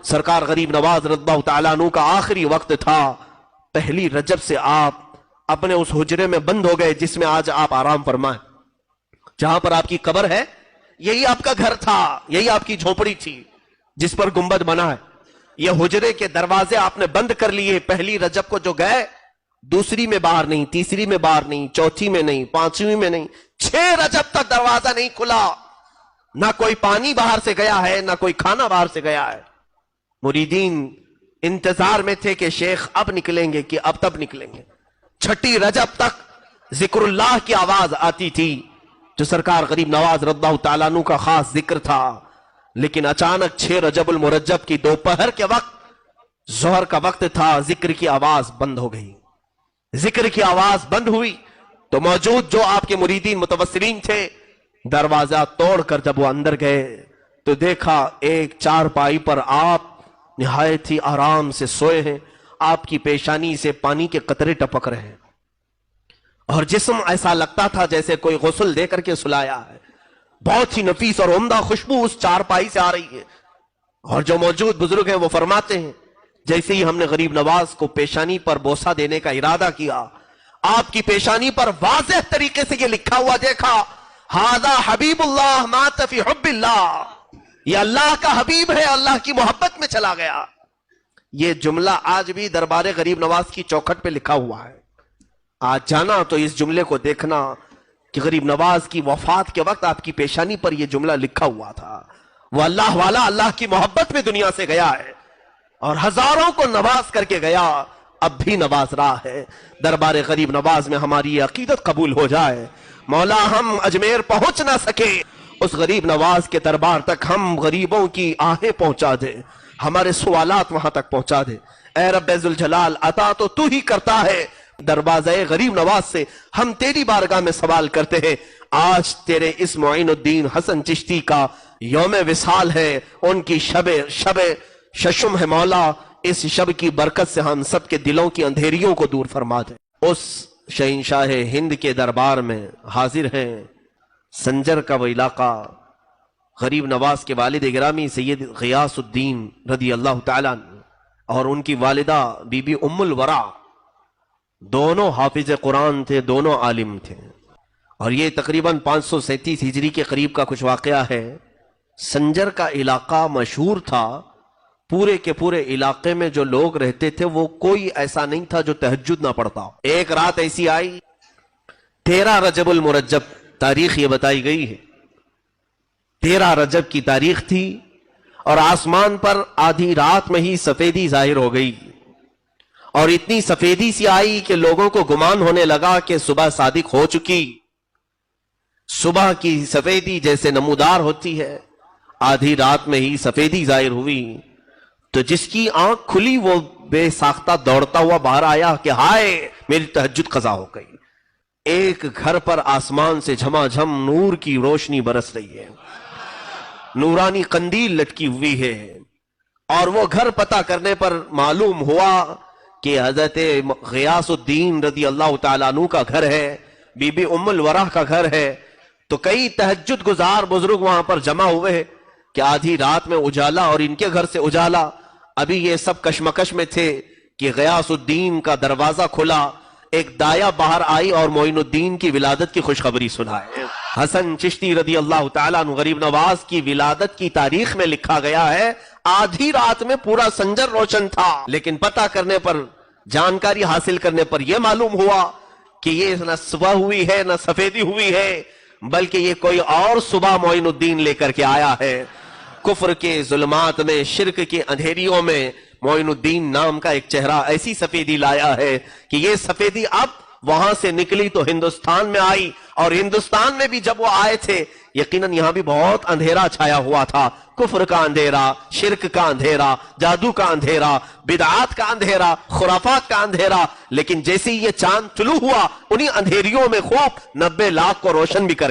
سرکار غریب نواز رضی اللہ تعالیٰ عنہ کا آخری وقت تھا. پہلی رجب سے آپ اپنے اس حجرے میں بند ہو گئے جس میں آج آپ آرام فرمائیں. جہاں پر آپ کی قبر ہے یہی آپ کا گھر تھا, یہی آپ کی جھونپڑی تھی جس پر گنبد بنا ہے. یہ حجرے کے دروازے آپ نے بند کر لیے. پہلی رجب کو جو گئے, دوسری میں باہر نہیں, تیسری میں باہر نہیں, چوتھی میں نہیں, پانچویں میں نہیں, 6 رجب تک دروازہ نہیں کھلا. نہ کوئی پانی باہر سے گیا ہے, نہ کوئی کھانا باہر سے گیا ہے. مریدین انتظار میں تھے کہ شیخ اب نکلیں گے کہ اب تب نکلیں گے. 6 رجب تک ذکر اللہ کی آواز آتی تھی جو سرکار غریب نواز رضی اللہ تعالیٰ عنہ کا خاص ذکر تھا. لیکن اچانک 6 رجب المرجب کی دوپہر کے وقت, ظہر کا وقت تھا, ذکر کی آواز بند ہو گئی. ذکر کی آواز بند ہوئی تو موجود جو آپ کے مریدین متوسلین تھے, دروازہ توڑ کر جب وہ اندر گئے تو دیکھا ایک چارپائی پر آپ نہایت ہی آرام سے سوئے ہیں. آپ کی پیشانی سے پانی کے قطرے ٹپک رہے ہیں اور جسم ایسا لگتا تھا جیسے کوئی غسل دے کر کے سلایا ہے. بہت ہی نفیس اور عمدہ خوشبو اس چارپائی سے آ رہی ہے. اور جو موجود بزرگ ہیں وہ فرماتے ہیں جیسے ہی ہم نے غریب نواز کو پیشانی پر بوسہ دینے کا ارادہ کیا, آپ کی پیشانی پر واضح طریقے سے یہ لکھا ہوا دیکھا, ھذا حبیب اللہ مات فی حب اللہ. یہ اللہ کا حبیب ہے, اللہ کی محبت میں چلا گیا. یہ جملہ آج بھی دربار غریب نواز کی چوکھٹ پہ لکھا ہوا ہے. آج جانا تو اس جملے کو دیکھنا کہ غریب نواز کی وفات کے وقت آپ کی پیشانی پر یہ جملہ لکھا ہوا تھا. وہ اللہ والا اللہ کی محبت میں دنیا سے گیا ہے اور ہزاروں کو نواز کر کے گیا, اب بھی نواز رہا ہے. دربار غریب نواز میں ہماری یہ عقیدت قبول ہو جائے. مولا ہم اجمیر پہنچ نہ سکے, اس غریب نواز کے دربار تک ہم غریبوں کی آہیں پہنچا دے, ہمارے سوالات وہاں تک پہنچا دے. اے رب ذوالجلال, عطا تو تو ہی کرتا ہے. دروازہ غریب نواز سے ہم تیری بارگاہ میں سوال کرتے ہیں. آج تیرے اس معین الدین حسن چشتی کا یوم وصال ہے, ان کی شب ششم ہے. مولا اس شب کی برکت سے ہم سب کے دلوں کی اندھیریوں کو دور فرما دے. اس شہنشاہ ہند کے دربار میں حاضر ہیں سنجر کا وہ علاقہ. غریب نواز کے والد گرامی سید غیاث الدین رضی اللہ تعالیٰ اور ان کی والدہ بی بی ام الورا, دونوں حافظ قرآن تھے, دونوں عالم تھے. اور یہ تقریباً 537 ہجری کے قریب کا کچھ واقعہ ہے. سنجر کا علاقہ مشہور تھا, پورے کے پورے علاقے میں جو لوگ رہتے تھے وہ کوئی ایسا نہیں تھا جو تہجد نہ پڑھتا. ایک رات ایسی آئی, 13 رجب المرجب تاریخ یہ بتائی گئی ہے, 13 رجب کی تاریخ تھی اور آسمان پر آدھی رات میں ہی سفیدی ظاہر ہو گئی اور اتنی سفیدی سی آئی کہ لوگوں کو گمان ہونے لگا کہ صبح صادق ہو چکی. صبح کی سفیدی جیسے نمودار ہوتی ہے, آدھی رات میں ہی سفیدی ظاہر ہوئی تو جس کی آنکھ کھلی وہ بے ساختہ دوڑتا ہوا باہر آیا کہ ہائے میری تہجد قضا ہو گئی. ایک گھر پر آسمان سے جھما جھم نور کی روشنی برس رہی ہے, نورانی قندیل لٹکی ہوئی ہے. اور وہ گھر پتہ کرنے پر معلوم ہوا کہ حضرت غیاث الدین رضی اللہ تعالیٰ عنہ کا گھر ہے, بی بی ام الورا کا گھر ہے. تو کئی تہجد گزار بزرگ وہاں پر جمع ہوئے کہ آدھی رات میں اجالا اور ان کے گھر سے اجالا. ابھی یہ سب کشمکش میں تھے کہ غیاث الدین کا دروازہ کھلا, ایک دایا باہر آئی اور معین الدین کی ولادت کی خوشخبری سنائے. حسن چشتی رضی اللہ تعالیٰ عنہ غریب نواز کی ولادت کی تاریخ میں لکھا گیا ہے آدھی رات میں پورا سنجر روشن تھا. لیکن پتہ کرنے پر, جانکاری حاصل کرنے پر یہ معلوم ہوا کہ یہ نہ صبح ہوئی ہے نہ سفیدی ہوئی ہے, بلکہ یہ کوئی اور صبح معین الدین لے کر کے آیا ہے. کفر کے ظلمات میں, شرک کے اندھیریوں میں معین الدین نام کا ایک چہرہ ایسی سفیدی لایا ہے کہ یہ سفیدی اب وہاں سے نکلی تو ہندوستان میں آئی. اور ہندوستان میں بھی جب وہ آئے تھے یقیناً یہاں بھی بہت اندھیرا چھایا ہوا تھا, کفر کا اندھیرا, شرک کا اندھیرا, جادو کا اندھیرا, بدعات کا اندھیرا, خرافات کا اندھیرا. لیکن جیسے ہی یہ چاند طلوع ہوا انہی اندھیریوں میں خوب 90 لاکھ کو روشن بھی کر